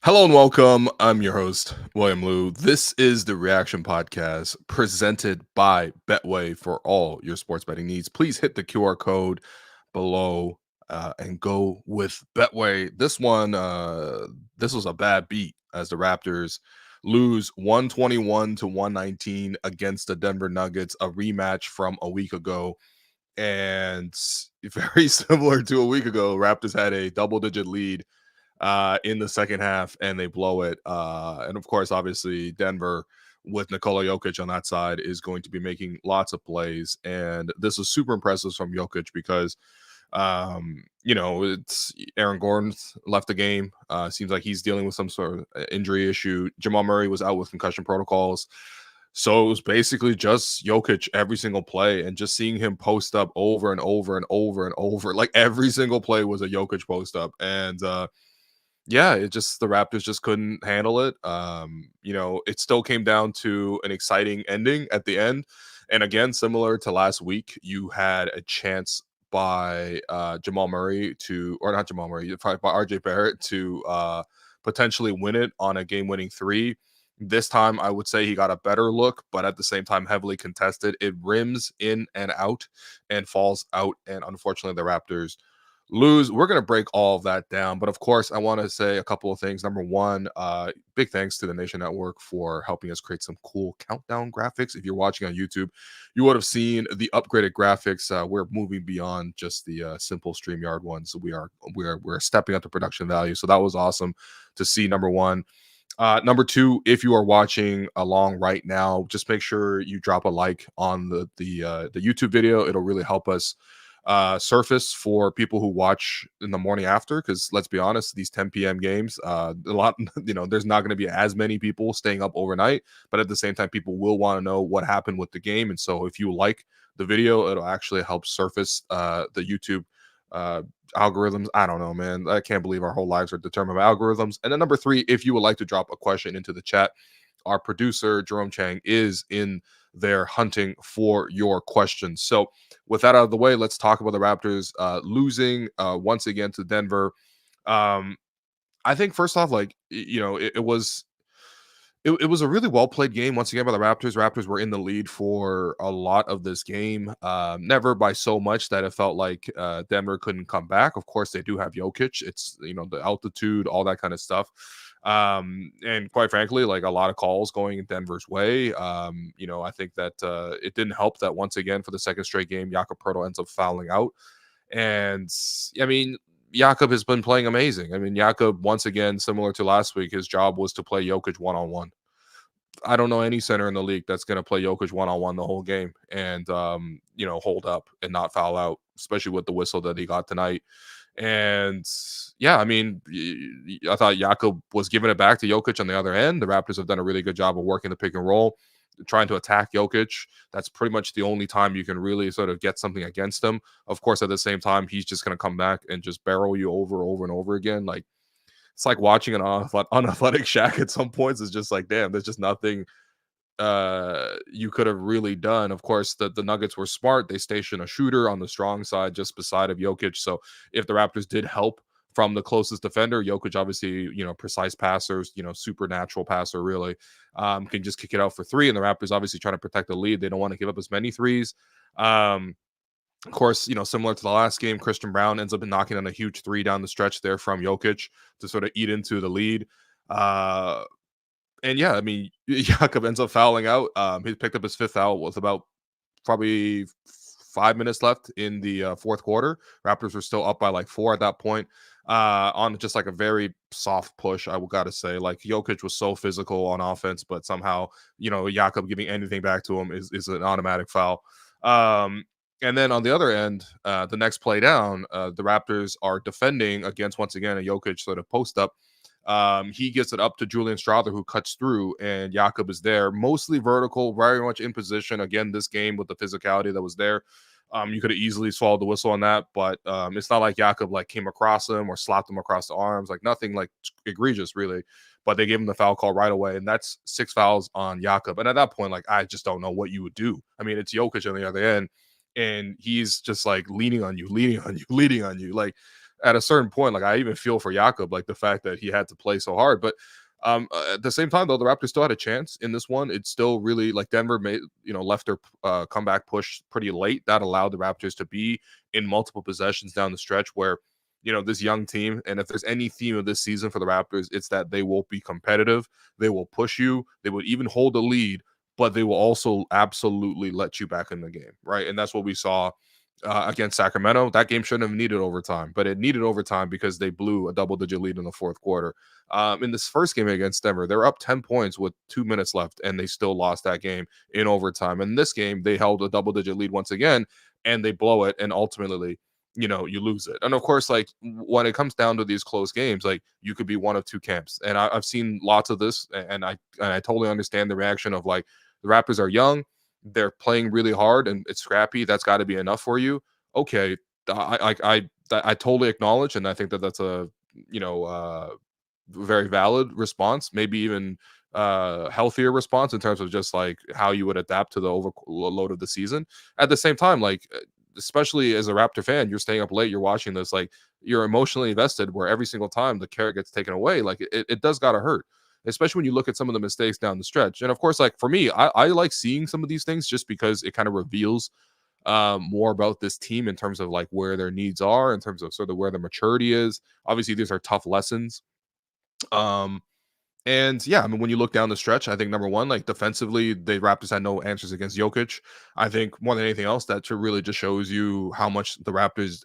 Hello and welcome. I'm your host, William Liu. This is the Reaction Podcast presented by Betway for all your sports betting needs. Please hit the QR code below and go with Betway. This was a bad beat as the Raptors lose 121 to 119 against the Denver Nuggets, a rematch from a week ago. And very similar to a week ago, Raptors had a double-digit lead in the second half and they blow it. And of course, obviously, Denver with Nikola Jokic on that side is going to be making lots of plays. And this is super impressive from Jokic because, it's Aaron Gordon's left the game. Seems like he's dealing with some sort of injury issue. Jamal Murray was out with concussion protocols. So it was basically just Jokic every single play and just seeing him post up over and over and over and over. Like every single play was a Jokic post up. And, yeah, it just the Raptors just couldn't handle it. It still came down to an exciting ending at the end. And again, similar to last week, you had a chance by Jamal Murray to, or not Jamal Murray, by RJ Barrett to potentially win it on a game-winning three. This time, I would say he got a better look, but at the same time, heavily contested. It rims in and out and falls out. And unfortunately, the Raptors lose. We're going to break all of that down. But of course, I want to say a couple of things. Number one, big thanks to the Nation Network for helping us create some cool countdown graphics. If you're watching on YouTube, you would have seen the upgraded graphics. We're moving beyond just the simple StreamYard ones. We're stepping up the production value. So that was awesome to see. Number one. Number two, if you are watching along right now, just make sure you drop a like on the YouTube video. It'll really help us surface for people who watch in the morning after, because let's be honest, these 10 p.m. games, there's not going to be as many people staying up overnight, but at the same time, people will want to know what happened with the game. And so if you like the video, it'll actually help surface the YouTube algorithms. I don't know, man. I can't believe our whole lives are determined by algorithms. And then number three, if you would like to drop a question into the chat, our producer Jerome Chang is in there hunting for your questions. So with that out of the way, let's talk about the Raptors losing once again to Denver. I think first off, it was a really well played game once again by the Raptors. Raptors were in the lead for a lot of this game, never by so much that it felt like Denver couldn't come back. Of course, they do have Jokic. It's the altitude, all that kind of stuff. And quite frankly, like a lot of calls going in Denver's way. I think that it didn't help that once again for the second straight game, Jakob ends up fouling out. And I mean, Jakob has been playing amazing. I mean, Jakob, once again, similar to last week, his job was to play Jokic one-on-one. I don't know any center in the league that's going to play Jokic one-on-one the whole game and, hold up and not foul out, especially with the whistle that he got tonight. And yeah, I mean, I thought Jakob was giving it back to Jokic on the other end. The Raptors have done a really good job of working the pick and roll, trying to attack Jokic. That's pretty much the only time you can really sort of get something against him. Of course, at the same time, he's just going to come back and just barrel you over and over again. Like, it's like watching an unathletic Shaq at some points. It's just like, damn, there's just nothing you could have really done. Of course, the Nuggets were smart. They stationed a shooter on the strong side just beside of Jokic. So if the Raptors did help from the closest defender, Jokic, obviously, precise passers, supernatural passer, really, can just kick it out for three. And the Raptors obviously trying to protect the lead. They don't want to give up as many threes. Of course, similar to the last game, Christian Brown ends up knocking on a huge three down the stretch there from Jokic to sort of eat into the lead. And yeah, I mean, Jakob ends up fouling out. He picked up his fifth foul with about probably 5 minutes left in the fourth quarter. Raptors were still up by like 4 at that point. On just like a very soft push, I got to say. Like, Jokic was so physical on offense, but somehow, Jakob giving anything back to him is an automatic foul. And then on the other end, the next play down, the Raptors are defending against, once again, a Jokic sort of post up. He gets it up to Julian Strawther, who cuts through, and Jakob is there, mostly vertical, very much in position. Again, this game with the physicality that was there, you could have easily swallowed the whistle on that, but it's not like Jakob like came across him or slapped him across the arms, like nothing like egregious really. But they gave him the foul call right away, and that's 6 fouls on Jakob. And at that point, like, I just don't know what you would do. I mean, it's Jokic on the other end, and he's just like leaning on you. Like, at a certain point, like I even feel for Jakob, like the fact that he had to play so hard. But at the same time, though, the Raptors still had a chance in this one. It's still really like Denver made, left their comeback push pretty late. That allowed the Raptors to be in multiple possessions down the stretch where, this young team, and if there's any theme of this season for the Raptors, it's that they will be competitive. They will push you. They will even hold the lead, but they will also absolutely let you back in the game, right? And that's what we saw against Sacramento. That game shouldn't have needed overtime, but it needed overtime because they blew a double-digit lead in the fourth quarter. In this first game against Denver, they were up 10 points with 2 minutes left, and they still lost that game in overtime. In this game, they held a double-digit lead once again, and they blow it, and ultimately, you lose it. And of course, like when it comes down to these close games, like you could be one of two camps. And I've seen lots of this, and I totally understand the reaction of like the Raptors are young, they're playing really hard, and it's scrappy. That's got to be enough for you. Okay, I totally acknowledge, and I think that that's a very valid response, maybe even healthier response in terms of just like how you would adapt to the overload of the season. At the same time, like especially as a Raptor fan, you're staying up late, you're watching this, like you're emotionally invested where every single time the carrot gets taken away, like it does gotta hurt, especially when you look at some of the mistakes down the stretch. And of course, like for me, I like seeing some of these things just because it kind of reveals more about this team in terms of like where their needs are, in terms of sort of where the maturity is. Obviously, these are tough lessons. Um, and yeah, I mean, when you look down the stretch, I think number one, like defensively, the Raptors had no answers against Jokic. I think more than anything else, that really just shows you how much the Raptors,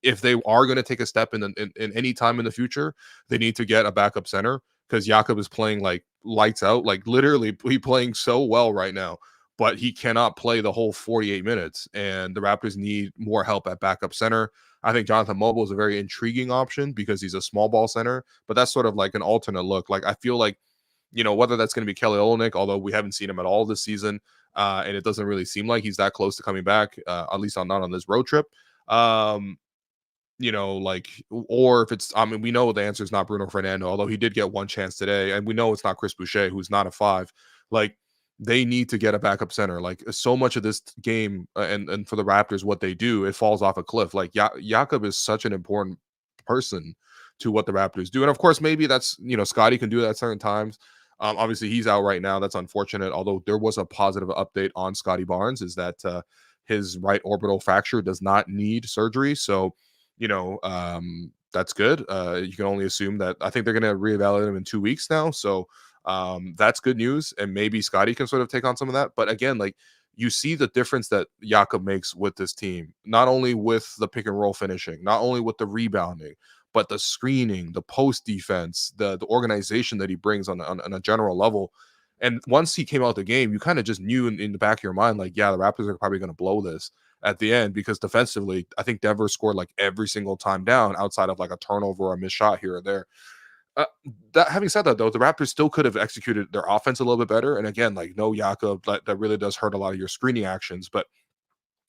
if they are going to take a step in any time in the future, they need to get a backup center because Jakob is playing like lights out, like literally he playing so well right now, but he cannot play the whole 48 minutes, and the Raptors need more help at backup center. I think Jonathan Mobile is a very intriguing option because he's a small ball center, but that's sort of like an alternate look. Like I feel like, whether that's going to be Kelly Olynyk, although we haven't seen him at all this season, and it doesn't really seem like he's that close to coming back, at least not on this road trip. Like, or if it's, I mean, we know the answer is not Bruno Fernando, although he did get one chance today, and we know it's not Chris Boucher, who's not a 5. Like, they need to get a backup center. Like, so much of this game, and for the Raptors, what they do, it falls off a cliff. Like, Jakob is such an important person to what the Raptors do, and of course, maybe that's Scotty can do that at certain times. Obviously, he's out right now. That's unfortunate. Although there was a positive update on Scotty Barnes, is that his right orbital fracture does not need surgery. So that's good. You can only assume that. I think they're going to reevaluate him in 2 weeks now. So that's good news. And maybe Scotty can sort of take on some of that. But again, like you see the difference that Jakob makes with this team, not only with the pick and roll finishing, not only with the rebounding, but the screening, the post defense, the organization that he brings on a general level. And once he came out the game, you kind of just knew in the back of your mind, like, yeah, the Raptors are probably going to blow this at the end, because defensively, I think Denver scored like every single time down outside of like a turnover or a missed shot here or there. That having said that, though, the Raptors still could have executed their offense a little bit better. And again, like no Jakob, that really does hurt a lot of your screening actions. But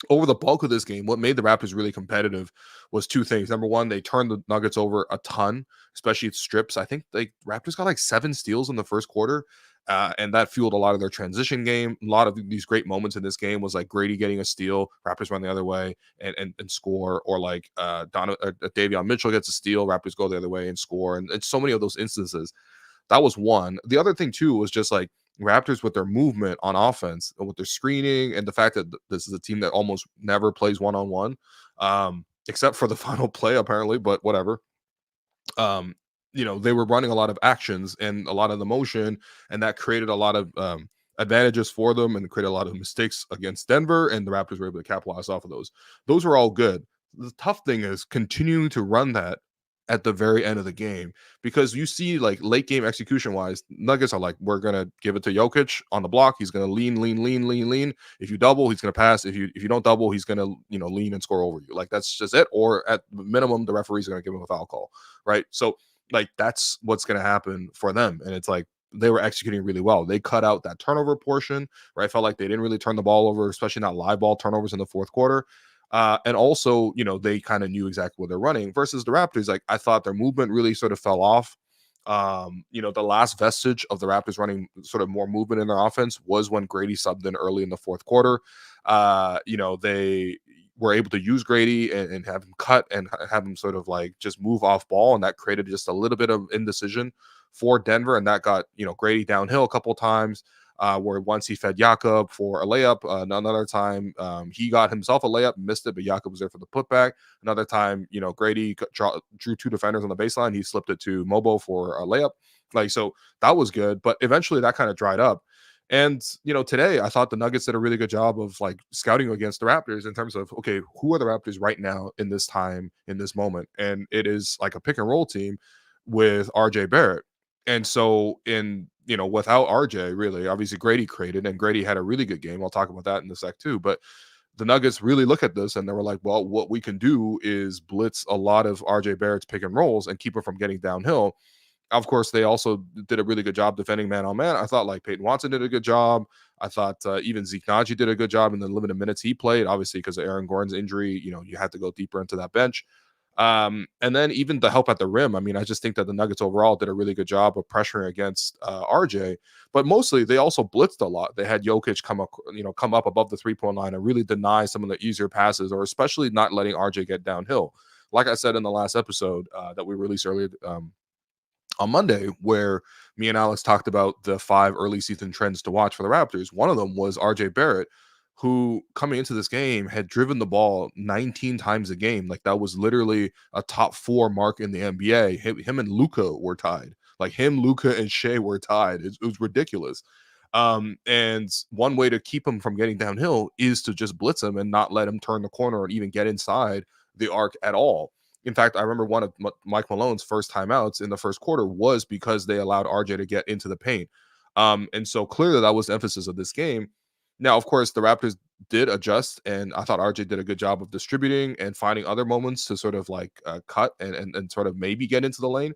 over the bulk of this game, what made the Raptors really competitive was two things. Number one, they turned the Nuggets over a ton, especially at strips. I think the Raptors got like 7 steals in the first quarter, and that fueled a lot of their transition game. A lot of these great moments in this game was like Gradey getting a steal, Raptors run the other way and score, or like Davion Mitchell gets a steal, Raptors go the other way and score, and it's so many of those instances. That was one. The other thing too was just like Raptors with their movement on offense, with their screening, and the fact that this is a team that almost never plays one-on-one, except for the final play apparently, but whatever. They were running a lot of actions and a lot of the motion, and that created a lot of advantages for them and created a lot of mistakes against Denver, and the Raptors were able to capitalize off of those. Those were all good. The tough thing is continuing to run that at the very end of the game, because you see like late game execution wise, Nuggets are like, we're gonna give it to Jokic on the block. He's gonna lean. If you double, he's gonna pass. If you don't double, he's gonna lean and score over you. Like that's just it. Or at minimum, the referee's gonna give him a foul call, right? So like that's what's gonna happen for them. And it's like they were executing really well. They cut out that turnover portion, right? I felt like they didn't really turn the ball over, especially not live ball turnovers in the fourth quarter. And also, they kind of knew exactly what they're running versus the Raptors. Like I thought their movement really sort of fell off. The last vestige of the Raptors running sort of more movement in their offense was when Gradey subbed in early in the fourth quarter. They were able to use Gradey and have him cut and have him sort of like just move off ball, and that created just a little bit of indecision for Denver, and that got Gradey downhill a couple of times. Where once he fed Jakob for a layup, another time he got himself a layup, missed it, but Jakob was there for the putback. Another time, Gradey drew two defenders on the baseline, he slipped it to Mobo for a layup. So that was good, but eventually that kind of dried up. And today I thought the Nuggets did a really good job of like scouting against the Raptors in terms of, okay, who are the Raptors right now in this time, in this moment? And it is like a pick and roll team with RJ Barrett. And so without RJ, really, obviously Gradey created, and Gradey had a really good game. I'll talk about that in a sec too. But the Nuggets really look at this and they were like, well, what we can do is blitz a lot of RJ Barrett's pick and rolls and keep him from getting downhill. Of course, they also did a really good job defending man on man. I thought like Peyton Watson did a good job. I thought even Zeke Naji did a good job in the limited minutes he played. Obviously, because of Aaron Gordon's injury, you had to go deeper into that bench. And then even the help at the rim. I mean, I just think that the Nuggets overall did a really good job of pressuring against RJ, but mostly they also blitzed a lot. They had Jokic come up above the 3-point line and really deny some of the easier passes, or especially not letting RJ get downhill. Like I said in the last episode that we released earlier on Monday, where me and Alex talked about the 5 early season trends to watch for the Raptors. One of them was RJ Barrett, who coming into this game had driven the ball 19 times a game. Like that was literally a top 4 mark in the NBA. Him and Luka were tied. Like him, Luka, and Shea were tied. It was ridiculous. And one way to keep him from getting downhill is to just blitz him and not let him turn the corner or even get inside the arc at all. In fact, I remember one of Mike Malone's first timeouts in the first quarter was because they allowed RJ to get into the paint. And so clearly that was the emphasis of this game. Now, of course, the Raptors did adjust, and I thought RJ did a good job of distributing and finding other moments to sort of like cut and sort of maybe get into the lane.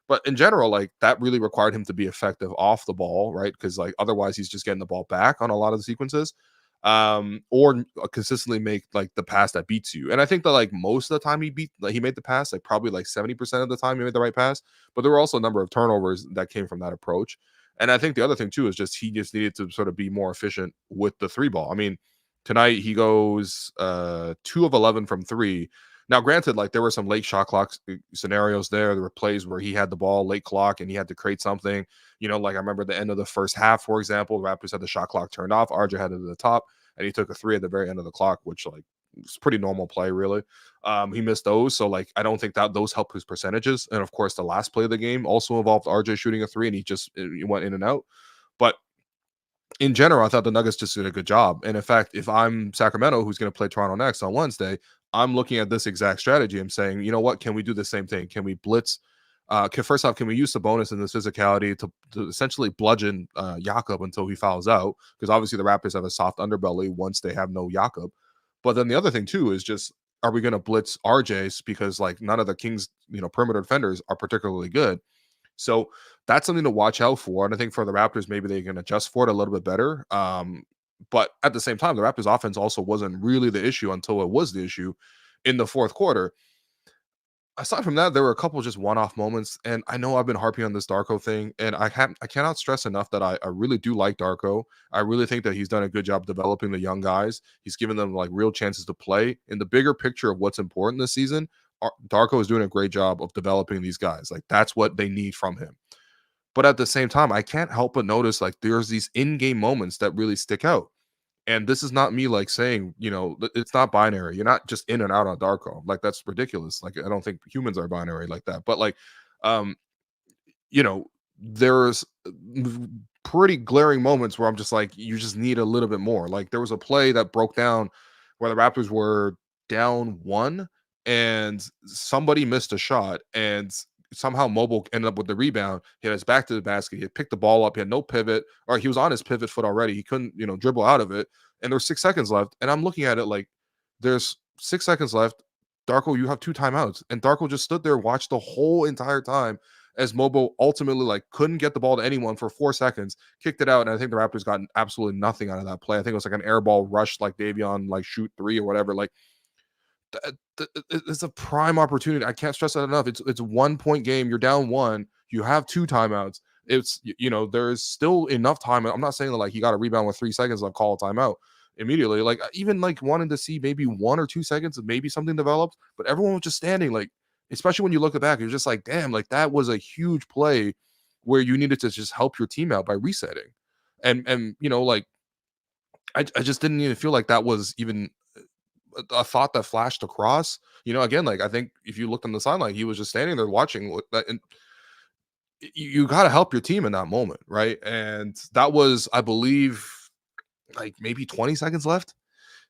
But in general, like that really required him to be effective off the ball, right? Because like otherwise he's just getting the ball back on a lot of the sequences. Or consistently make like the pass that beats you. And I think that like most of the time he made the pass, like probably like 70% of the time he made the right pass, but there were also a number of turnovers that came from that approach. And I think the other thing too is just he just needed to sort of be more efficient with the 3 ball. I mean, tonight he goes 2 of 11 from 3. Now, granted, like there were some late shot clock scenarios there. There were plays where he had the ball late clock and he had to create something. Like I remember the end of the first half, for example, the Raptors had the shot clock turned off. RJ had it at the top, and he took a 3 at the very end of the clock, which like was pretty normal play, really. He missed those, so like I don't think that those help his percentages. And of course, the last play of the game also involved RJ shooting a 3, and he went in and out. But in general, I thought the Nuggets just did a good job. And in fact, if I'm Sacramento, who's going to play Toronto next on Wednesday, I'm looking at this exact strategy. I'm saying, you know what? Can we do the same thing? Can we blitz? First off, can we use the bonus in this physicality to essentially bludgeon Jakob until he fouls out? Because obviously the Raptors have a soft underbelly once they have no Jakob. But then the other thing too is just, are we going to blitz RJ's? Because like none of the Kings, perimeter defenders are particularly good. So that's something to watch out for. And I think for the Raptors, maybe they can adjust for it a little bit better. But at the same time, the Raptors offense also wasn't really the issue until it was the issue in the fourth quarter. Aside from that, there were a couple just one-off moments, and I know I've been harping on this Darko thing, and I cannot stress enough that I really do like Darko. I really think that he's done a good job developing the young guys. He's given them like real chances to play. In the bigger picture of what's important this season, Darko is doing a great job of developing these guys. Like that's what they need from him. But at the same time, I can't help but notice like there's these in-game moments that really stick out. And this is not me like saying, it's not binary. You're not just in and out on Darko. Like that's ridiculous. Like I don't think humans are binary like that. But like, um, there's pretty glaring moments where I'm just like, you just need a little bit more. Like there was a play that broke down where the Raptors were down 1 and somebody missed a shot and somehow Mobile ended up with the rebound. He had his back to the basket. He had picked the ball up. He had no pivot, or he was on his pivot foot already. He couldn't, dribble out of it. And there was 6 seconds left. And I'm looking at it like there's 6 seconds left. Darko, you have 2 timeouts. And Darko just stood there, watched the whole entire time as Mobile ultimately like couldn't get the ball to anyone for 4 seconds, kicked it out. And I think the Raptors got absolutely nothing out of that play. I think it was like an air ball rush, like Davion, like shoot 3 or whatever. Like it's a prime opportunity. I can't stress that enough. It's 1-point game. You're down 1. You have 2 timeouts. It's there's still enough time. I'm not saying that like he got a rebound with 3 seconds left, call a timeout. immediately. Like even like wanting to see maybe 1 or 2 seconds of maybe something developed, but everyone was just standing. Like especially when you look back, you're just like, damn, like that was a huge play where you needed to just help your team out by resetting. And like I just didn't even feel like that was even a thought that flashed across. Again, like I think if you looked on the sideline, he was just standing there watching that, and you got to help your team in that moment, right? And that was, I believe, like maybe 20 seconds left,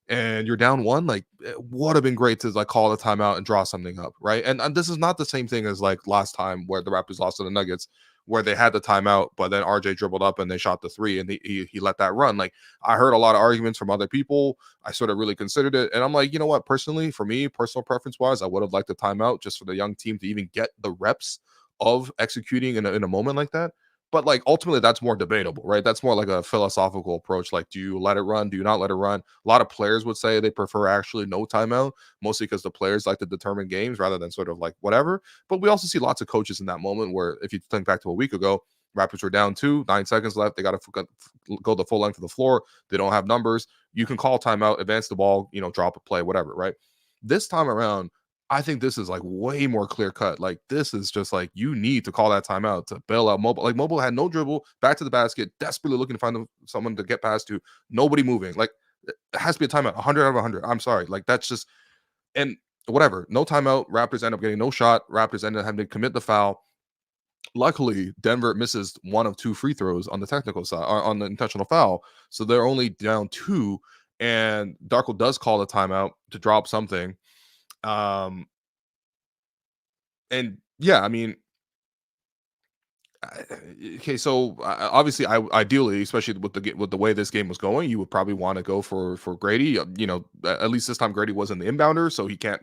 and you're down one. Like it would have been great to like call the timeout and draw something up, right? And this is not the same thing as like last time where the Raptors lost to the Nuggets, where they had the timeout, but then RJ dribbled up and they shot the three, and he let that run. Like I heard a lot of arguments from other people. I sort of really considered it, and I'm like, you know what? Personally, for me, personal preference wise, I would have liked the timeout just for the young team to even get the reps of executing in a moment like that. But like ultimately, that's more debatable, right? That's more like a philosophical approach. Like, do you let it run? Do you not let it run? A lot of players would say they prefer actually no timeout, mostly because the players like to determine games rather than sort of like whatever. But we also see lots of coaches in that moment where, if you think back to a week ago, Raptors were down 9 seconds left. They got to go the full length of the floor. They don't have numbers. You can call timeout, advance the ball, drop a play, whatever, right? This time around, I think this is like way more clear cut. Like this is just like you need to call that timeout to bail out Mobile. Like Mobile had no dribble, back to the basket, desperately looking to find someone to get past to, nobody moving. Like it has to be a timeout, 100 out of 100. I'm sorry, like that's just, and whatever. No timeout. Raptors end up getting no shot. Raptors end up having to commit the foul. Luckily, Denver misses one of two free throws on the technical side, or on the intentional foul, so they're only down two. And Darko does call the timeout to drop something. Um, and yeah, I mean, okay, so obviously, ideally, especially with the way this game was going, you would probably want to go for Gradey. At least this time Gradey wasn't the inbounder, so he can't,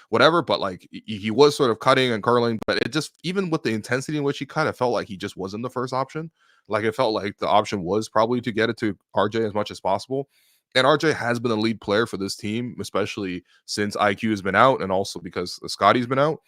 whatever. But like he was sort of cutting and curling, but it just, even with the intensity in which he cut, it felt like he just wasn't the first option. Like it felt like the option was probably to get it to RJ as much as possible. And RJ has been a lead player for this team, especially since IQ has been out, and also because Scotty's been out.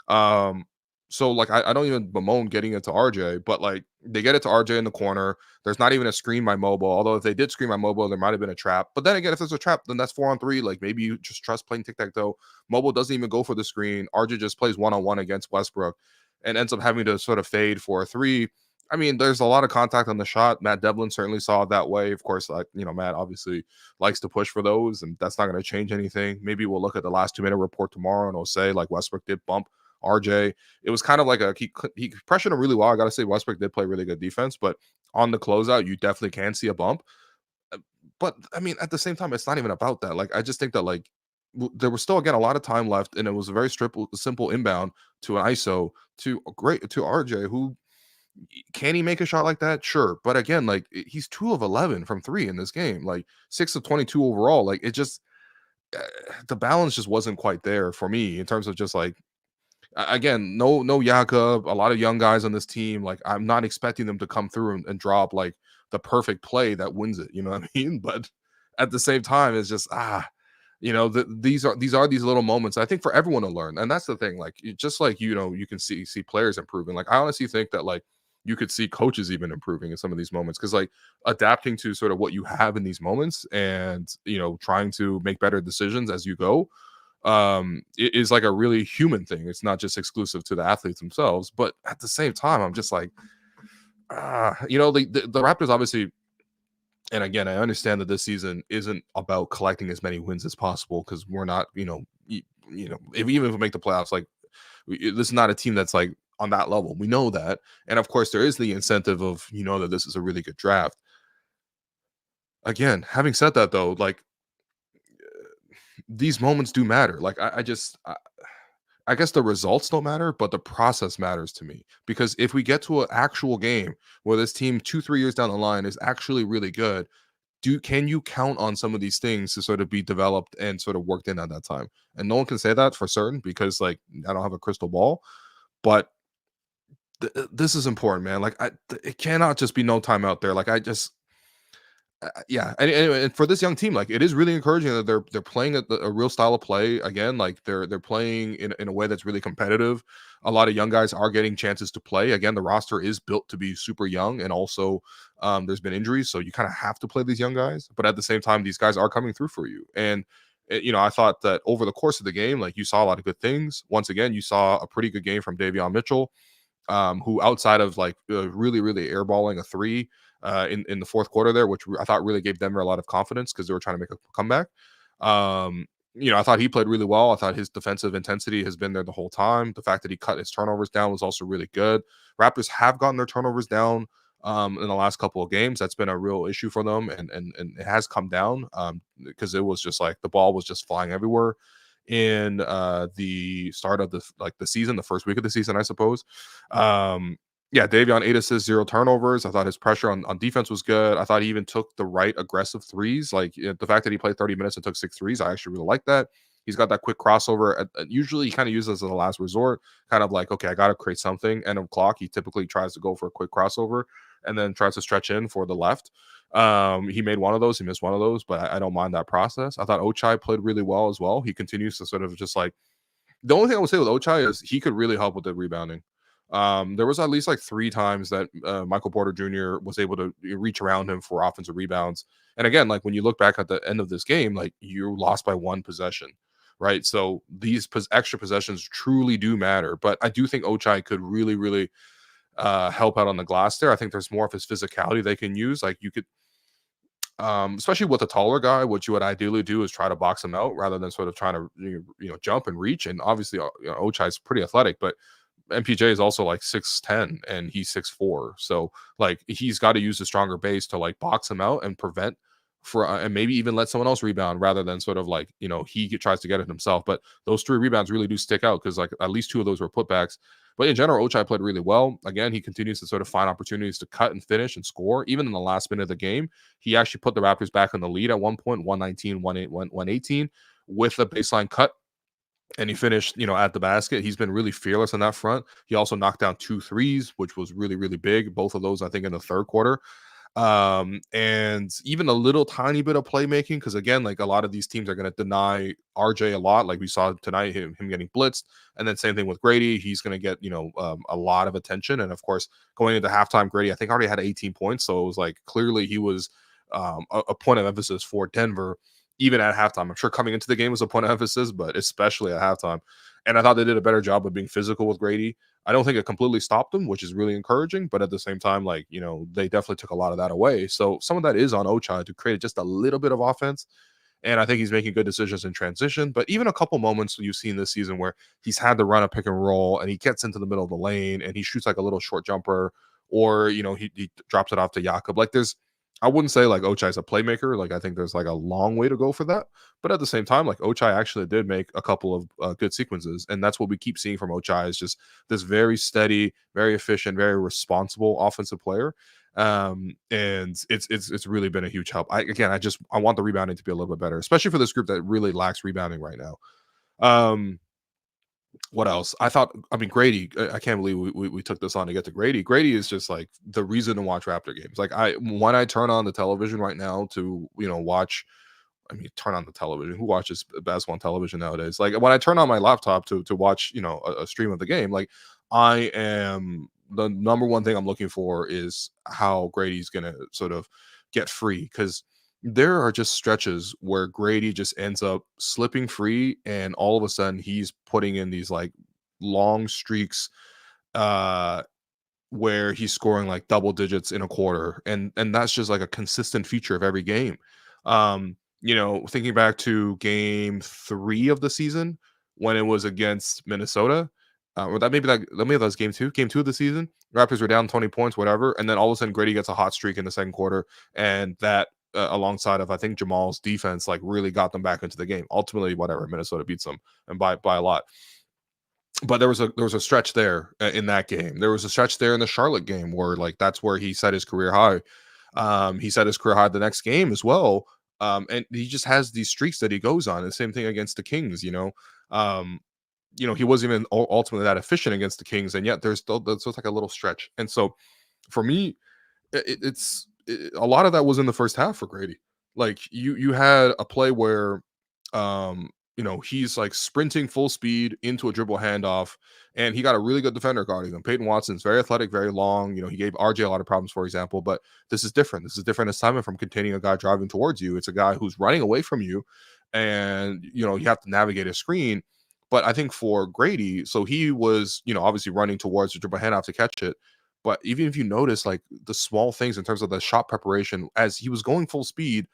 Um, so like I don't even bemoan getting it to RJ, but like they get it to RJ in the corner. There's not even a screen by Mobile. Although if they did screen by Mobile, there might have been a trap. But then again, if there's a trap, then that's 4-on-3. Like maybe you just trust playing tic-tac-toe. Mobile doesn't even go for the screen. RJ just plays one-on-one against Westbrook and ends up having to sort of fade for a three. I mean, there's a lot of contact on the shot. Matt Devlin certainly saw it that way. Of course, like Matt obviously likes to push for those, and that's not going to change anything. Maybe we'll look at the last 2-minute report tomorrow, and it'll say like Westbrook did bump RJ. It was kind of like he pressured him really well. I got to say, Westbrook did play really good defense, but on the closeout, you definitely can see a bump. But I mean, at the same time, it's not even about that. Like, I just think that like there was still, again, a lot of time left, and it was a very simple inbound to an ISO to RJ, who, can he make a shot like that? Sure, but again, like he's 2 of 11 from three in this game, like 6 of 22 overall. Like it just, uh, the balance just wasn't quite there for me in terms of just like, again, no Jakob, a lot of young guys on this team. Like I'm not expecting them to come through and drop like the perfect play that wins it. You know what I mean? But at the same time, it's just these are these little moments, I think, for everyone to learn. And that's the thing. Like just like you can see players improving. Like I honestly think that like you could see coaches even improving in some of these moments, because like adapting to sort of what you have in these moments, and trying to make better decisions as you go, it is like a really human thing. It's not just exclusive to the athletes themselves. But at the same time, I'm just like, the Raptors obviously, and again, I understand that this season isn't about collecting as many wins as possible, because we're not, even if we make the playoffs, like this is not a team that's like on that level. We know that. And of course there is the incentive of, that this is a really good draft. Again, having said that though, like these moments do matter. Like I guess the results don't matter, but the process matters to me. Because if we get to an actual game where this team 2-3 years down the line is actually really good, can you count on some of these things to sort of be developed and sort of worked in at that time? And no one can say that for certain, because like I don't have a crystal ball. But this is important, man. Like it cannot just be no time out there. Like Yeah, and for this young team, like it is really encouraging that they're playing a real style of play again. Like they're playing in a way that's really competitive. A lot of young guys are getting chances to play. Again, the roster is built to be super young, and also there's been injuries, so you kind of have to play these young guys. But at the same time, these guys are coming through for you. And I thought that over the course of the game, like you saw a lot of good things. Once again, you saw a pretty good game from Davion Mitchell, who outside of like really airballing a three in the fourth quarter there, which I thought really gave Denver a lot of confidence because they were trying to make a comeback. Um, I thought he played really well. I thought his defensive intensity has been there the whole time. The fact that he cut his turnovers down was also really good. Raptors have gotten their turnovers down in the last couple of games. That's been a real issue for them, and it has come down because it was just like the ball was just flying everywhere in the start of the season, the first week of the season, I suppose. Yeah, Davion 8 assists, 0 turnovers. I thought his pressure on defense was good. I thought he even took the right aggressive threes. Like the fact that he played 30 minutes and took 6 threes, I actually really like that. He's got that quick crossover. Usually he kind of uses it as a last resort, kind of like, okay, I got to create something. End of clock. He typically tries to go for a quick crossover and then tries to stretch in for the left. He made one of those. He missed one of those, but I don't mind that process. I thought Ochai played really well as well. He continues to sort of just like the only thing I would say with Ochai is he could really help with the rebounding. There was at least like 3 times that Michael Porter Jr. was able to reach around him for offensive rebounds. And again, like when you look back at the end of this game, like you lost by 1 possession, right? So these extra possessions truly do matter. But I do think Ochai could really help out on the glass there. I think there's more of his physicality they can use. Like you could, especially with a taller guy, what you would ideally do is try to box him out rather than sort of trying to jump and reach. And obviously, Ochai is pretty athletic, but MPJ is also like 6'10" and he's 6'4". So like he's got to use a stronger base to like box him out and prevent for and maybe even let someone else rebound rather than sort of like tries to get it himself. But those 3 rebounds really do stick out because like at least 2 of those were putbacks. But in general, Ochai played really well. Again, he continues to sort of find opportunities to cut and finish and score. Even in the last minute of the game, he actually put the Raptors back in the lead at one point, 119, 118, with a baseline cut. And he finished, at the basket. He's been really fearless on that front. He also knocked down 2 threes, which was really big. Both of those, I think, in the third quarter. And even a little tiny bit of playmaking, because again, like a lot of these teams are going to deny RJ a lot. Like we saw tonight, him getting blitzed, and then same thing with Gradey. He's going to get a lot of attention. And of course, going into halftime, Gradey I think already had 18 points, so it was like clearly he was a point of emphasis for Denver. Even at halftime, I'm sure coming into the game was a point of emphasis, but especially at halftime. And I thought they did a better job of being physical with Gradey. I don't think it completely stopped them, which is really encouraging. But at the same time, like, they definitely took a lot of that away. So some of that is on Ochai to create just a little bit of offense. And I think he's making good decisions in transition. But even a couple moments you've seen this season where he's had to run a pick and roll and he gets into the middle of the lane and he shoots like a little short jumper, or, he drops it off to Jakob. Like I wouldn't say like Ochai's a playmaker. Like I think there's like a long way to go for that. But at the same time, like Ochai actually did make a couple of good sequences, and that's what we keep seeing from Ochai is just this very steady, very efficient, very responsible offensive player. And it's really been a huge help. I want the rebounding to be a little bit better, especially for this group that really lacks rebounding right now. What else? Gradey, I can't believe we took this on to get to Gradey. Gradey is just like the reason to watch Raptor games. Like when I turn on the television right now to, watch, turn on the television. Who watches basketball on television nowadays? Like when I turn on my laptop to watch, a stream of the game, like the number one thing I'm looking for is how Grady's going to sort of get free, because there are just stretches where Gradey just ends up slipping free, and all of a sudden he's putting in these like long streaks uh where he's scoring like double digits in a quarter, and that's just like a consistent feature of every game. Thinking back to game 3 of the season when it was against Minnesota, or maybe that was game 2 of the season. Raptors were down 20 points, whatever, and then all of a sudden Gradey gets a hot streak in the second quarter, and that alongside of I think Jamal's defense like really got them back into the game. Ultimately, whatever, Minnesota beats them and by a lot. But there was a stretch there in that game. There was a stretch there in the Charlotte game where like that's where he set his career high. He set his career high the next game as well. And he just has these streaks that he goes on. The same thing against the Kings, he wasn't even ultimately that efficient against the Kings, and yet there's like a little stretch. And so for me, it's a lot of that was in the first half for Grady. Like you had a play where he's like sprinting full speed into a dribble handoff, and he got a really good defender guarding him. Peyton Watson's very athletic, very long. He gave RJ a lot of problems, for example, but this is different. This is different assignment from containing a guy driving towards you. It's a guy who's running away from you, and you have to navigate a screen. But I think for Grady, so he was, obviously running towards the dribble handoff to catch it. But even if you notice like the small things in terms of the shot preparation, as he was going full speed,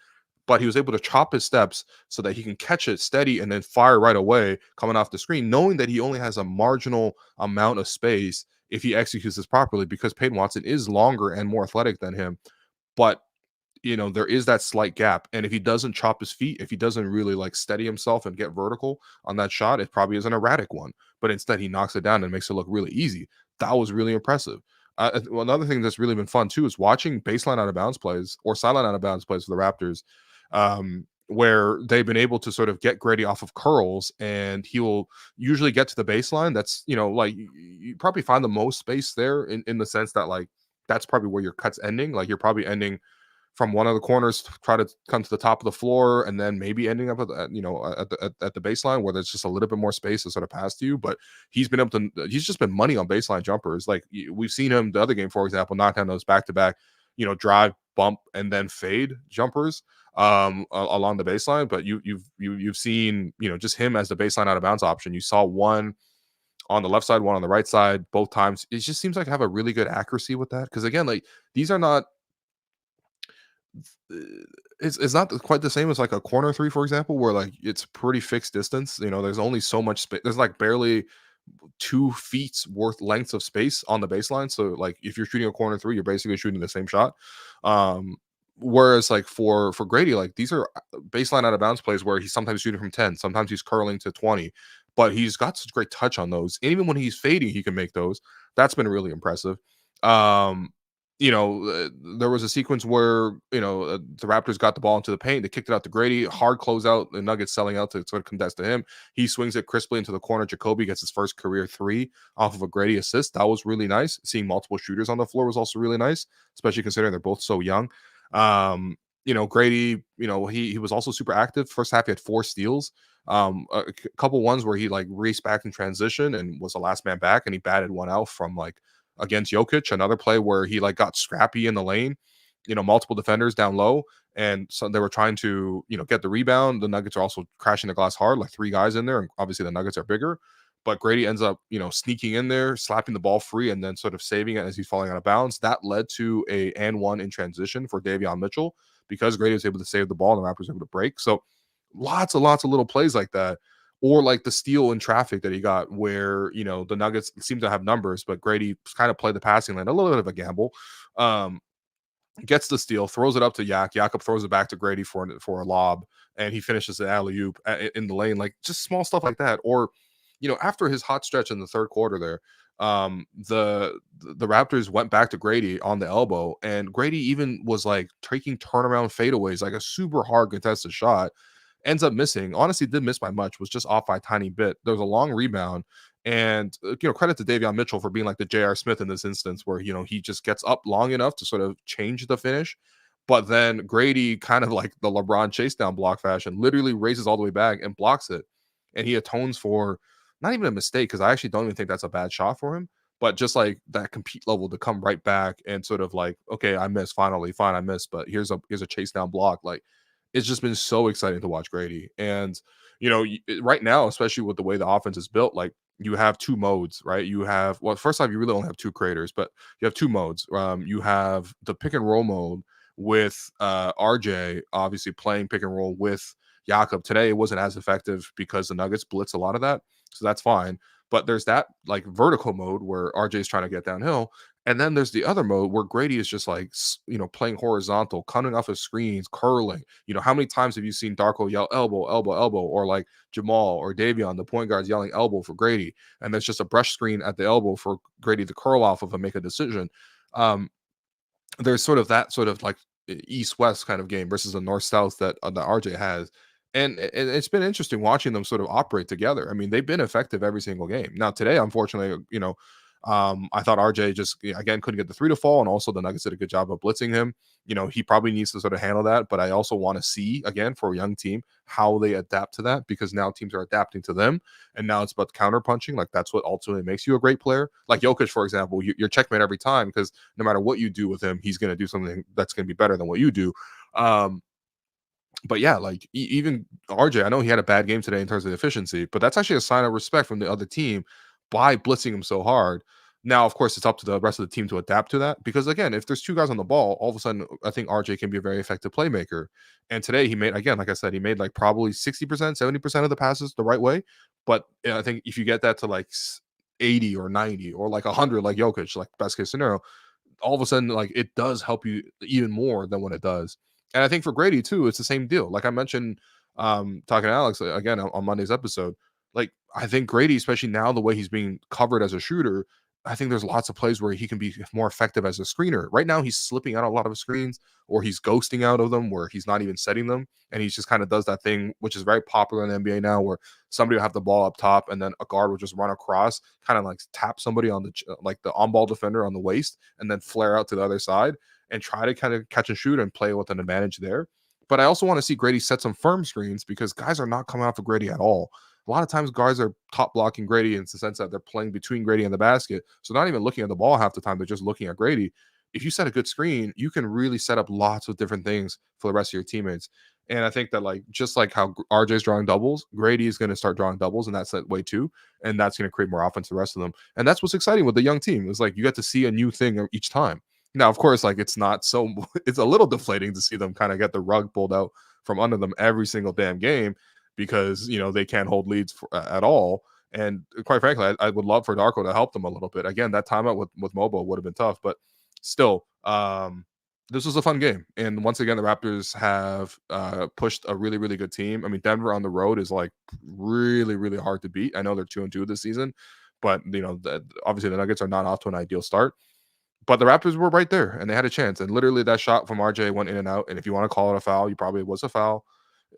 but he was able to chop his steps so that he can catch it steady and then fire right away coming off the screen, knowing that he only has a marginal amount of space if he executes this properly, because Peyton Watson is longer and more athletic than him. But there is that slight gap. And if he doesn't chop his feet, if he doesn't really like steady himself and get vertical on that shot, it probably is an erratic one. But instead, he knocks it down and makes it look really easy. That was really impressive. Another thing that's really been fun too is watching baseline out of bounds plays or sideline out of bounds plays for the Raptors, where they've been able to sort of get Grady off of curls, and he will usually get to the baseline. That's, like you probably find the most space there in the sense that like that's probably where your cut's ending. Like you're probably ending from one of the corners to try to come to the top of the floor, and then maybe ending up at the baseline where there's just a little bit more space to sort of pass to you. But he's just been money on baseline jumpers. Like we've seen him the other game, for example, knock down those back-to-back, drive, bump, and then fade jumpers along the baseline. But you've seen, just him as the baseline out of bounds option. You saw one on the left side, one on the right side, both times. It just seems like have a really good accuracy with that. Because again, like these are not, it's not quite the same as like a corner three, for example, where like it's pretty fixed distance. There's only so much space. There's like barely 2 feet's worth lengths of space on the baseline. So like if you're shooting a corner three, you're basically shooting the same shot. Whereas like for Grady, like these are baseline out of bounds plays where he's sometimes shooting from 10, sometimes he's curling to 20, but he's got such great touch on those. And even when he's fading, he can make those. That's been really impressive. There was a sequence where, the Raptors got the ball into the paint. They kicked it out to Grady. Hard closeout. The Nuggets selling out to sort of contest to him. He swings it crisply into the corner. Jakob gets his first career 3 off of a Grady assist. That was really nice. Seeing multiple shooters on the floor was also really nice, especially considering they're both so young. Grady, he was also super active. First half, he had 4 steals. A couple ones where he like raced back in transition and was the last man back, and he batted one out from like against Jokic. Another play where he like got scrappy in the lane, multiple defenders down low, and so they were trying to get the rebound. The Nuggets are also crashing the glass hard, like 3 guys in there, and obviously the Nuggets are bigger, but Grady ends up sneaking in there, slapping the ball free, and then sort of saving it as he's falling out of bounds. That led to a and one in transition for Davion Mitchell, because Grady was able to save the ball and the Raptors were able to break. So lots of little plays like that. Or like the steal in traffic that he got where, the Nuggets seem to have numbers, but Grady kind of played the passing lane, a little bit of a gamble. Gets the steal, throws it up to Jakob throws it back to Grady for a lob, and he finishes the alley-oop in the lane. Like just small stuff like that. Or, after his hot stretch in the third quarter there, the Raptors went back to Grady on the elbow, and Grady even was like taking turnaround fadeaways, like a super hard contested shot. Ends up missing. Honestly, didn't miss by much. Was just off by a tiny bit. There was a long rebound, and credit to Davion Mitchell for being like the J.R. Smith in this instance, where he just gets up long enough to sort of change the finish, but then Grady, kind of like the LeBron chase down block fashion, literally races all the way back and blocks it, and he atones for not even a mistake, because I actually don't even think that's a bad shot for him, but just like that compete level to come right back and sort of like, okay, I missed, finally, fine, I missed, but here's a chase down block. Like, it's just been so exciting to watch Grady. And, right now, especially with the way the offense is built, like you have 2 modes, right? You have, well, first off, you really only have 2 creators, but you have 2 modes. You have the pick and roll mode with RJ obviously playing pick and roll with Jakob. Today, it wasn't as effective because the Nuggets blitz a lot of that. So that's fine. But there's that like vertical mode where RJ is trying to get downhill. And then there's the other mode where Grady is just like, playing horizontal, cutting off his screens, curling. How many times have you seen Darko yell elbow, elbow, elbow, or like Jamal or Davion, the point guards, yelling elbow for Grady? And there's just a brush screen at the elbow for Grady to curl off of and make a decision. There's sort of that sort of like east-west kind of game versus the north-south that RJ has. And it's been interesting watching them sort of operate together. I mean, they've been effective every single game. Now, today, unfortunately, I thought RJ just, again, couldn't get the three to fall, and also the Nuggets did a good job of blitzing him. He probably needs to sort of handle that, but I also want to see, again, for a young team, how they adapt to that, because now teams are adapting to them, and now it's about counter punching. Like, that's what ultimately makes you a great player. Like Jokic, for example, you're checkmate every time, because no matter what you do with him, he's going to do something that's going to be better than what you do. But yeah, like even RJ, I know he had a bad game today in terms of efficiency, but that's actually a sign of respect from the other team by blitzing him so hard. Now, of course, it's up to the rest of the team to adapt to that, because again, if there's two guys on the ball, all of a sudden, I think RJ can be a very effective playmaker. And today he made, again, like I said, he made like probably 60%, 70% of the passes the right way. But I think if you get that to like 80 or 90 or like 100, like Jokic, like best case scenario, all of a sudden, like, it does help you even more than what it does. And I think for Gradey too, it's the same deal. Like I mentioned, talking to Alex again on Monday's episode, like I think Gradey, especially now the way he's being covered as a shooter, I think there's lots of plays where he can be more effective as a screener. Right now, he's slipping out a lot of screens, or he's ghosting out of them, where he's not even setting them, and he just kind of does that thing, which is very popular in the NBA now, where somebody will have the ball up top, and then a guard will just run across, kind of like tap somebody on the like the on-ball defender on the waist, and then flare out to the other side and try to kind of catch and shoot and play with an advantage there. But I also want to see Gradey set some firm screens, because guys are not coming off of Gradey at all. A lot of times guards are top blocking Gradey in the sense that they're playing between Gradey and the basket. So not even looking at the ball half the time, they're just looking at Gradey. If you set a good screen, you can really set up lots of different things for the rest of your teammates. And I think that, like, just like how RJ's drawing doubles, Gradey is going to start drawing doubles in that set way too. And that's going to create more offense for the rest of them. And that's what's exciting with the young team. It's like you get to see a new thing each time. Now, of course, like it's a little deflating to see them kind of get the rug pulled out from under them every single damn game, because they can't hold leads at all. And quite frankly, I would love for Darko to help them a little bit. Again, that timeout with Mobo would have been tough, but still, this was a fun game. And once again, the Raptors have pushed a really, really good team. I mean, Denver on the road is like really, really hard to beat. I know they're 2-2 this season, but obviously the Nuggets are not off to an ideal start. But the Raptors were right there, and they had a chance. And literally, that shot from RJ went in and out. And if you want to call it a foul, you probably was a foul.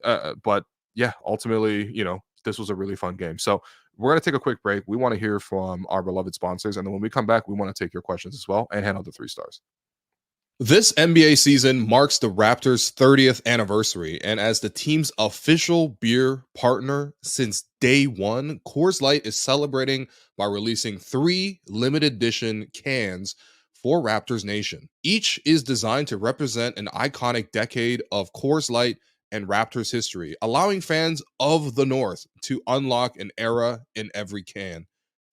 But yeah, ultimately, this was a really fun game. So we're going to take a quick break. We want to hear from our beloved sponsors. And then when we come back, we want to take your questions as well and handle the 3 stars. This NBA season marks the Raptors' 30th anniversary. And as the team's official beer partner since day one, Coors Light is celebrating by releasing 3 limited edition cans for Raptors Nation. Each is designed to represent an iconic decade of Coors Light and Raptors history, allowing fans of the North to unlock an era in every can.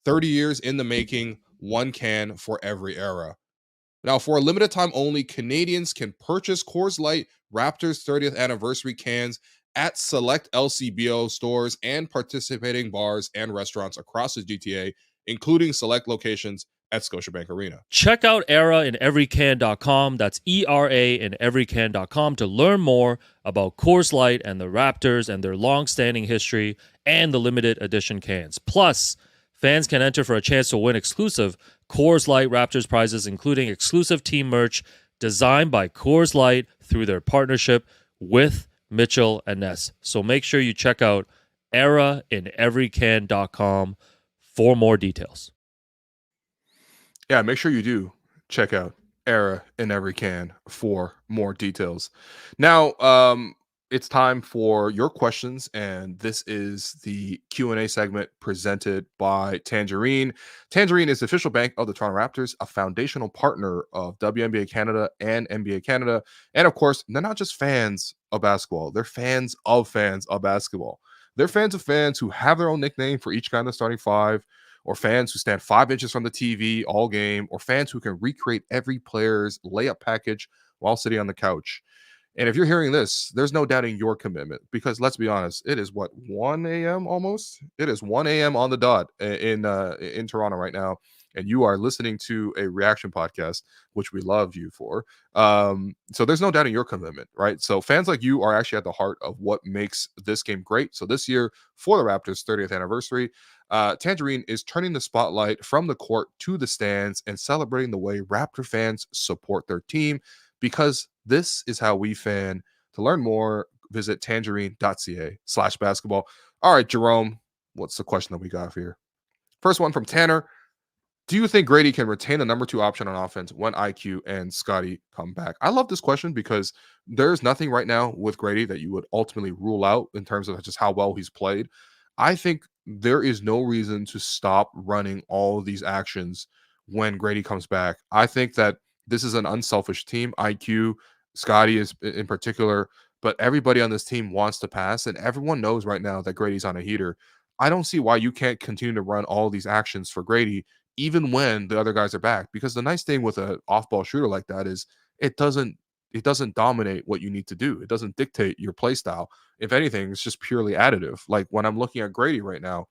30 years in the making, 1 can for every era. Now, for a limited time only, Canadians can purchase Coors Light Raptors 30th anniversary cans at select LCBO stores and participating bars and restaurants across the GTA, including select locations at Scotiabank Arena. Check out EraInEveryCan.com. That's ERA in everycan.com to learn more about Coors Light and the Raptors and their long-standing history and the limited edition cans. Plus, fans can enter for a chance to win exclusive Coors Light Raptors prizes, including exclusive team merch designed by Coors Light through their partnership with Mitchell & Ness. So make sure you check out EraInEveryCan.com for more details. Yeah, make sure you do check out Era in Every Can for more details. Now, it's time for your questions, and this is the Q&A segment presented by Tangerine. Tangerine is the official bank of the Toronto Raptors, a foundational partner of WNBA Canada and NBA Canada. And of course, they're not just fans of basketball, they're fans of basketball. They're fans of fans who have their own nickname for each guy in the starting 5, or fans who stand 5 inches from the TV all game, or fans who can recreate every player's layup package while sitting on the couch. And if you're hearing this, there's no doubting your commitment, because let's be honest, it is 1 a.m. almost? It is 1 a.m. on the dot in Toronto right now, and you are listening to a reaction podcast, which we love you for. So there's no doubting your commitment, right? So fans like you are actually at the heart of what makes this game great. So this year, for the Raptors' 30th anniversary, Tangerine is turning the spotlight from the court to the stands and celebrating the way Raptor fans support their team, because this is how we fan. To learn more, visit tangerine.ca/basketball. All right, Jerome, what's the question that we got here? First one from Tanner. Do you think Gradey can retain a number 2 option on offense when IQ and Scotty come back? I love this question because there's nothing right now with Gradey that you would ultimately rule out in terms of just how well he's played. I think there is no reason to stop running all of these actions when Gradey comes back. I think that this is an unselfish team. IQ, Scotty is in particular, but everybody on this team wants to pass, and everyone knows right now that Grady's on a heater. I don't see why you can't continue to run all these actions for Gradey even when the other guys are back. Because the nice thing with an off-ball shooter like that is it doesn't dominate what you need to do. It doesn't dictate your play style. If anything, it's just purely additive. Like when I'm looking at Gradey right now,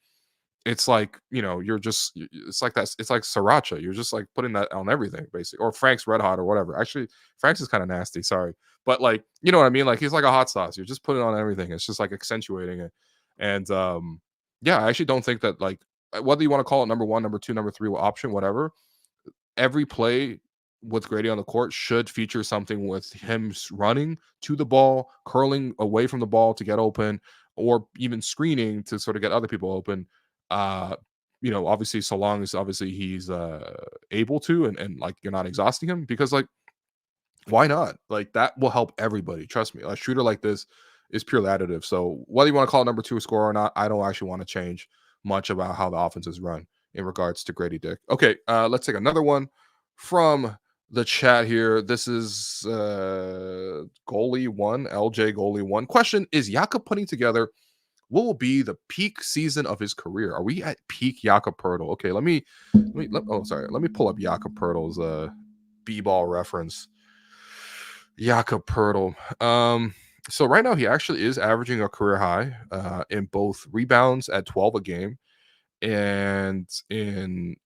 it's like, you're just it's like that. It's like sriracha. You're just like putting that on everything, basically. Or Frank's Red Hot or whatever. Actually, Frank's is kind of nasty. Sorry. But like, you know what I mean? Like he's like a hot sauce. You're just putting it on everything. It's just like accentuating it. And yeah, I actually don't think that like whether you want to call it number one, number two, number three option, whatever, every play with Gradey on the court should feature something with him running to the ball, curling away from the ball to get open, or even screening to sort of get other people open. Uh, obviously, so long as obviously he's able to, and like you're not exhausting him, because like why not? Like that will help everybody. Trust me. A shooter like this is purely additive. So whether you want to call it number two scorer or not, I don't actually want to change much about how the offense is run in regards to Gradey Dick. Okay, let's take another one from the chat here. This is goalie one, LJ goalie one. Question: is Jakob putting together what will be the peak season of his career? Are we at peak Jakob Poeltl? Okay, let me pull up Jakob Poeltl's b-ball reference. Jakob Poeltl. So right now he actually is averaging a career high in both rebounds at 12 a game and in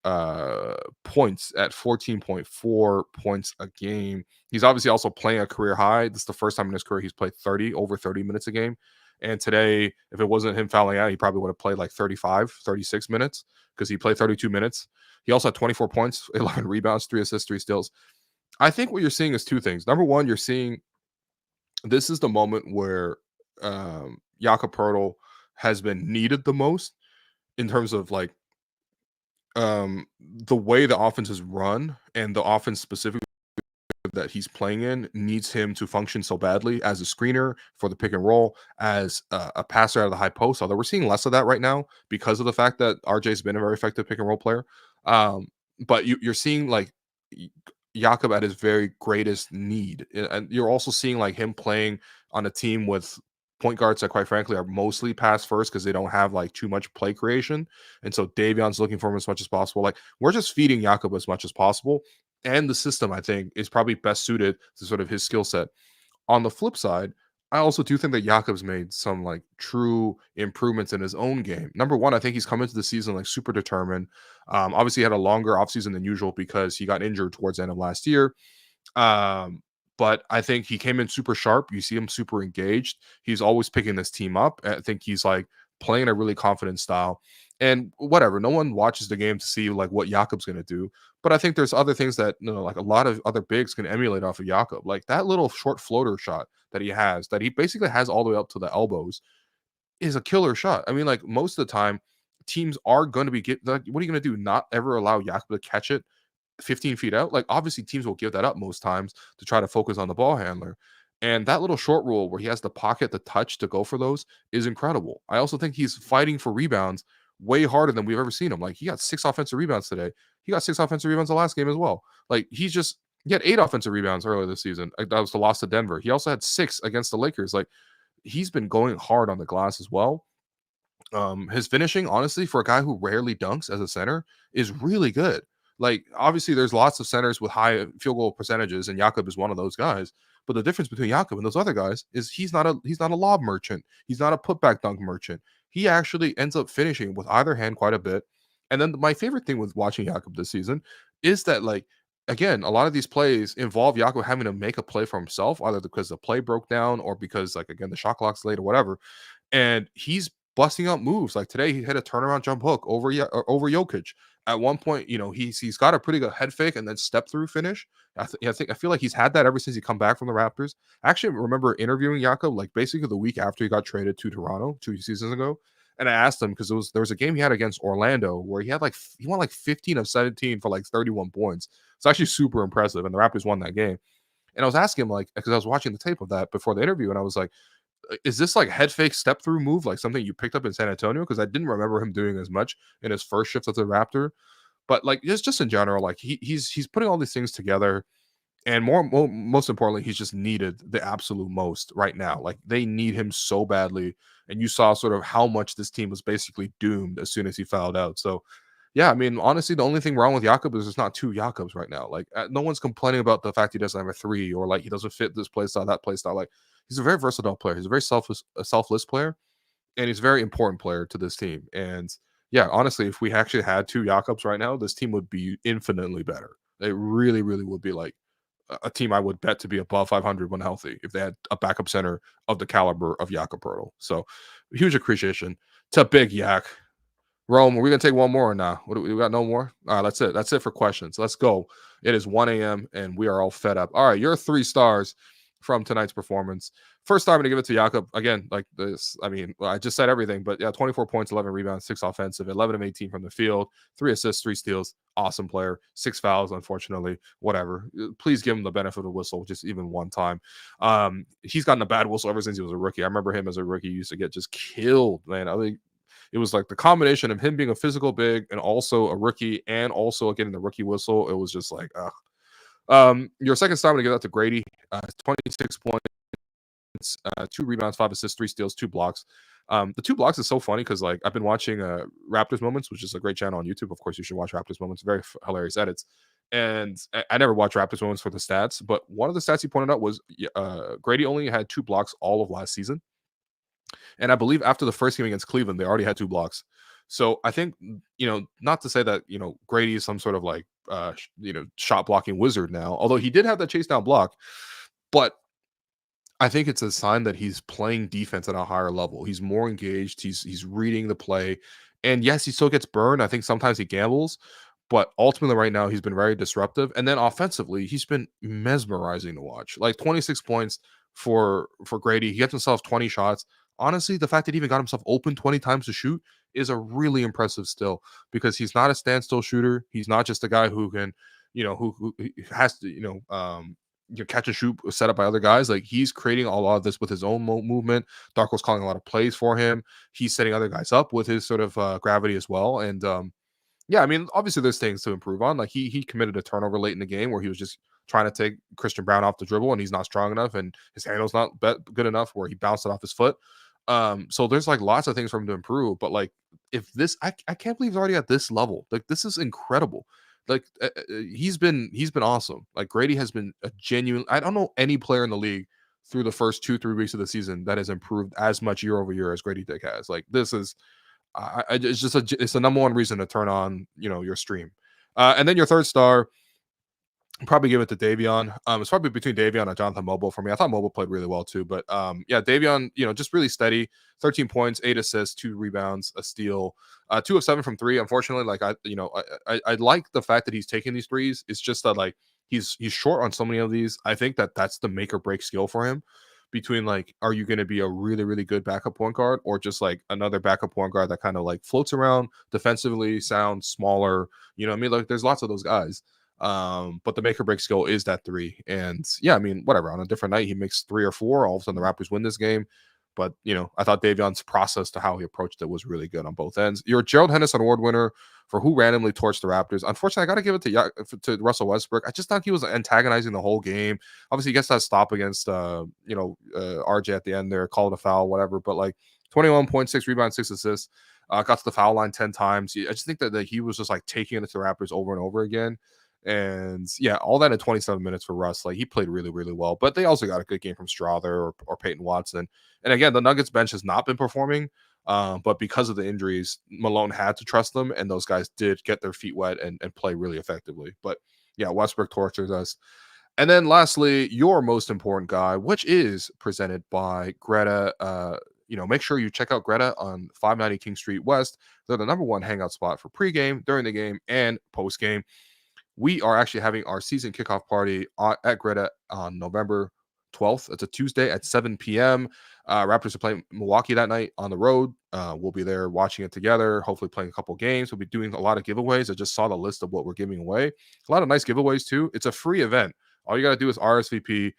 points at 14.4 points a game. He's obviously also playing a career high. This is the first time in his career he's played over 30 minutes a game. And today, if it wasn't him fouling out, he probably would have played like 35, 36 minutes because he played 32 minutes. He also had 24 points, 11 rebounds, 3 assists, 3 steals. I think what you're seeing is two things. Number one, you're seeing this is the moment where Jakob Poeltl has been needed the most in terms of like the way the offense is run, and the offense specifically that he's playing in needs him to function so badly as a screener for the pick and roll, as a passer out of the high post. Although we're seeing less of that right now because of the fact that RJ's been a very effective pick and roll player. But you're seeing like Jakob at his very greatest need, and you're also seeing like him playing on a team with point guards that quite frankly are mostly pass first because they don't have like too much play creation, and so Davion's looking for him as much as possible. Like we're just feeding Jakob as much as possible, and the system I think is probably best suited to sort of his skill set. On the flip side, I also do think that Jakob's made some like true improvements in his own game. Number one, I think he's come into the season like super determined. Obviously, he had a longer offseason than usual because he got injured towards the end of last year. But I think he came in super sharp. You see him super engaged. He's always picking this team up. I think he's like playing a really confident style. And whatever, no one watches the game to see like what Jakob's going to do. But I think there's other things that like a lot of other bigs can emulate off of Jakob. Like that little short floater shot that he basically has all the way up to the elbows is a killer shot. I mean, like most of the time, teams are going to be like, what are you going to do? Not ever allow Jakob to catch it 15 feet out? Like obviously teams will give that up most times to try to focus on the ball handler. And that little short rule where he has the pocket, the touch to go for those is incredible. I also think he's fighting for rebounds way harder than we've ever seen him. Like he got 6 offensive rebounds today. He got 6 offensive rebounds the last game as well. Like he had 8 offensive rebounds earlier this season. That was the loss to Denver. He also had 6 against the Lakers. Like he's been going hard on the glass as well. His finishing, honestly, for a guy who rarely dunks as a center, is really good. Like, obviously, there's lots of centers with high field goal percentages, and Jakob is one of those guys. But the difference between Jakob and those other guys is he's not a lob merchant. He's not a putback dunk merchant. He actually ends up finishing with either hand quite a bit. And then my favorite thing with watching Jakob this season is that, like, again, a lot of these plays involve Jakob having to make a play for himself, either because the play broke down or because, like, again, the shot clock's late or whatever. And he's busting out moves. Like today, he hit a turnaround jump hook over Jokic. At one point, he's got a pretty good head fake and then step through finish. I feel like he's had that ever since he come back from the Raptors. I actually remember interviewing Jakob like basically the week after he got traded to Toronto 2 seasons ago, And I asked him because there was a game he had against Orlando where he won like 15 of 17 for like 31 points. It's actually super impressive, and the Raptors won that game. And I was asking him, like, because I was watching the tape of that before the interview, and I was like, is this like head fake step through move, like something you picked up in San Antonio? Because I didn't remember him doing as much in his first shift as a Raptor. But like just in general, like he's putting all these things together. And most importantly, he's just needed the absolute most right now. Like they need him so badly. And you saw sort of how much this team was basically doomed as soon as he fouled out. So, yeah, I mean, honestly, the only thing wrong with Jakob is there's not two Jakobs right now. Like no one's complaining about the fact he doesn't have a three or like he doesn't fit this play style, that play style. Like he's a very versatile player. He's a very selfless player, and he's a very important player to this team. And yeah, honestly, if we actually had two Jakobs right now, this team would be infinitely better. It really, really would be like a team I would bet to be above 500 when healthy if they had a backup center of the caliber of Jakob Poeltl. So huge appreciation to Big Yak. Rome, are we gonna take one more or not? What do we got? No more. All right, that's it. That's it for questions. Let's go. It is 1 a.m. and we are all fed up. All right, your 3 stars from tonight's performance. First time I'm gonna give it to Jakob again. Like this, I mean, I just said everything, but yeah, 24 points, 11 rebounds, 6 offensive, 11 of 18 from the field, 3 assists, 3 steals. Awesome player. 6 fouls, unfortunately. Whatever. Please give him the benefit of the whistle, just even one time. He's gotten a bad whistle ever since he was a rookie. I remember him as a rookie. He used to get just killed, man. I think it was like the combination of him being a physical big and also a rookie and also getting the rookie whistle. It was just like, your second star, I'm going to give that to Gradey. 26 points, 2 rebounds, 5 assists, 3 steals, 2 blocks. The 2 blocks is so funny because like I've been watching Raptors Moments, which is a great channel on YouTube. Of course, you should watch Raptors Moments. Very hilarious edits. And I never watch Raptors Moments for the stats, but one of the stats he pointed out was Gradey only had 2 blocks all of last season. And I believe after the first game against Cleveland, they already had 2 blocks. So I think, not to say that, Gradey is some sort of like, shot blocking wizard now, although he did have that chase down block. But I think it's a sign that he's playing defense at a higher level. He's more engaged. He's reading the play. And yes, he still gets burned. I think sometimes he gambles. But ultimately, right now, he's been very disruptive. And then offensively, he's been mesmerizing to watch. Like 26 points for Gradey. He gets himself 20 shots. Honestly, the fact that he even got himself open 20 times to shoot is a really impressive still because he's not a standstill shooter. He's not just a guy who can, who has to, catch and shoot set up by other guys. Like he's creating a lot of this with his own movement. Darko's calling a lot of plays for him. He's setting other guys up with his sort of gravity as well. And yeah, I mean, obviously there's things to improve on. Like he committed a turnover late in the game where he was just trying to take Christian Brown off the dribble and he's not strong enough and his handle's not good enough where he bounced it off his foot. So there's like lots of things for him to improve. But like if this, I can't believe he's already at this level. Like this is incredible. Like he's been awesome. Like Gradey has been a genuine. I don't know any player in the league through the first 2-3 weeks of the season that has improved as much year over year as Gradey Dick has. Like this is. It's just it's the number one reason to turn on your stream, and then your third star, probably give it to Davion. It's probably between Davion and Jonathan Mobile for me. I thought Mobile played really well too, but yeah, Davion, just really steady. 13 points, 8 assists, 2 rebounds, a steal, 2 of 7 from 3. Unfortunately, like I like the fact that he's taking these threes. It's just that like he's short on so many of these. I think that's the make or break skill for him. Between like, are you going to be a really, really good backup point guard or just like another backup point guard that kind of like floats around defensively, sounds smaller, what I mean? Like there's lots of those guys. But the make or break skill is that 3. And yeah, I mean, whatever. On a different night, he makes 3 or 4. All of a sudden the Raptors win this game. But I thought Davion's process to how he approached it was really good on both ends. Your Gerald Henderson Award winner for who randomly torched the Raptors. Unfortunately, I got to give it to Russell Westbrook. I just thought he was antagonizing the whole game. Obviously, he gets that stop against RJ at the end there, called a foul, whatever. But like 21.6 rebounds, 6 assists, got to the foul line 10 times. I just think that he was just like taking it to the Raptors over and over again. And yeah, all that in 27 minutes for Russ. Like he played really, really well. But they also got a good game from Strother or Peyton Watson. And again, the Nuggets bench has not been performing. But because of the injuries, Malone had to trust them, and those guys did get their feet wet and play really effectively. But yeah, Westbrook tortures us. And then lastly, your most important guy, which is presented by Greta. Make sure you check out Greta on 590 King Street West. They're the number 1 hangout spot for pregame, during the game, and postgame. We are actually having our season kickoff party at Greta on November 12th. It's a Tuesday at 7 p.m. Raptors are playing Milwaukee that night on the road. We'll be there watching it together, hopefully playing a couple games. We'll be doing a lot of giveaways. I just saw the list of what we're giving away. A lot of nice giveaways too. It's a free event. All you got to do is RSVP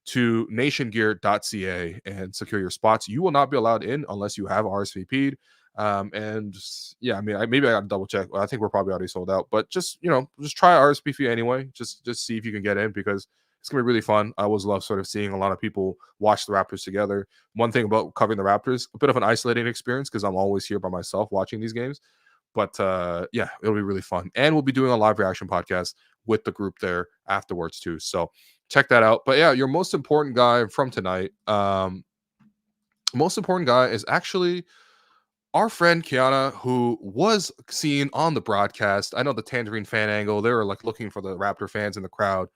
to nationgear.ca and secure your spots. You will not be allowed in unless you have RSVP'd. And yeah, I mean, maybe I got to double check. I think we're probably already sold out, but just try RSVP anyway. Just see if you can get in, because it's gonna be really fun. I always love sort of seeing a lot of people watch the Raptors together. One thing about covering the Raptors, a bit of an isolating experience because I'm always here by myself watching these games. But yeah, it'll be really fun. And we'll be doing a live reaction podcast with the group there afterwards too. So check that out. But yeah, your most important guy from tonight, most important guy is actually our friend Kianna, who was seen on the broadcast. I know the Tangerine fan angle, they were like looking for the Raptor fans in the crowd.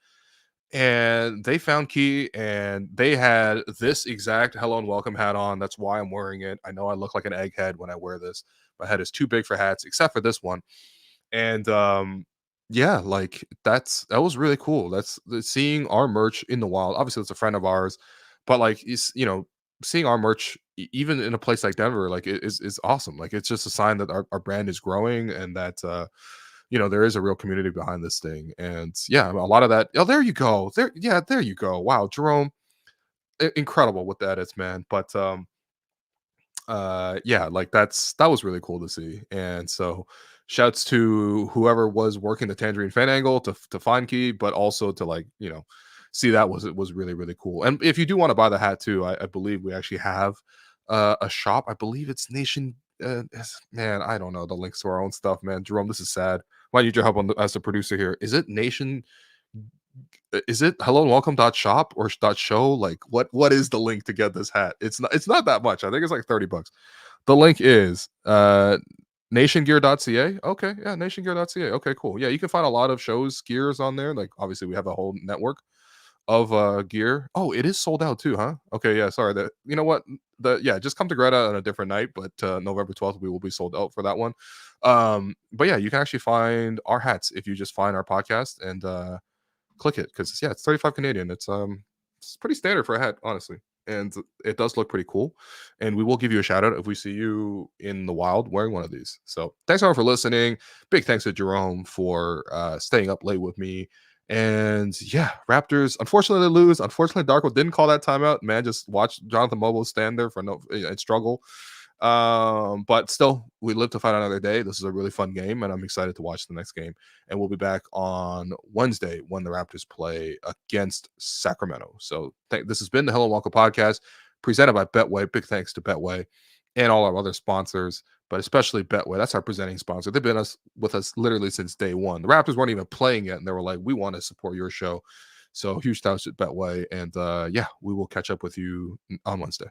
And they found Key, and they had this exact hello and welcome hat on. That's why I'm wearing it. I know I look like an egghead when I wear this. My head is too big for hats, except for this one. And yeah, like that was really cool. That's seeing our merch in the wild. Obviously, it's a friend of ours, but like seeing our merch even in a place like Denver, like is awesome. Like it's just a sign that our brand is growing, and that there is a real community behind this thing. And yeah, a lot of that. Oh, there you go. There you go. Wow, Jerome, incredible with the edits, man. But yeah, like that was really cool to see. And so shouts to whoever was working the Tangerine fan angle to find Key, but also to see that was really, really cool. And if you do want to buy the hat too, I believe we actually have a shop. I believe it's Nation. Man, I don't know the links to our own stuff, man. Jerome, this is sad. Why need your help as the producer here? Is it Nation? Is it hello and welcome .shop or .show? Like what is the link to get this hat? It's not that much. I think it's like $30. The link is nationgear.ca. Okay, yeah, nationgear.ca. Okay, cool. Yeah, you can find a lot of shows gears on there. Like obviously we have a whole network of gear. Oh, it is sold out too, huh? Okay, yeah, sorry. That you know what? Just come to Greta on a different night, but November 12th we will be sold out for that one. But yeah, you can actually find our hats if you just find our podcast and click it, because it's 35 Canadian. It's pretty standard for a hat, honestly. And it does look pretty cool. And we will give you a shout out if we see you in the wild wearing one of these. So thanks everyone for listening. Big thanks to Jerome for staying up late with me. And yeah, Raptors, unfortunately, they lose. Unfortunately, Darko didn't call that timeout. Man, just watch Jonathan Mobo stand there for and struggle. But still, we live to fight another day. This is a really fun game, and I'm excited to watch the next game. And we'll be back on Wednesday when the Raptors play against Sacramento. So this has been the Hello and Welcome podcast presented by Betway. Big thanks to Betway and all our other sponsors, but especially Betway. That's our presenting sponsor. They've been with us literally since day one. The Raptors weren't even playing yet, and they were like, we want to support your show. So huge thanks to Betway. And yeah, we will catch up with you on Wednesday.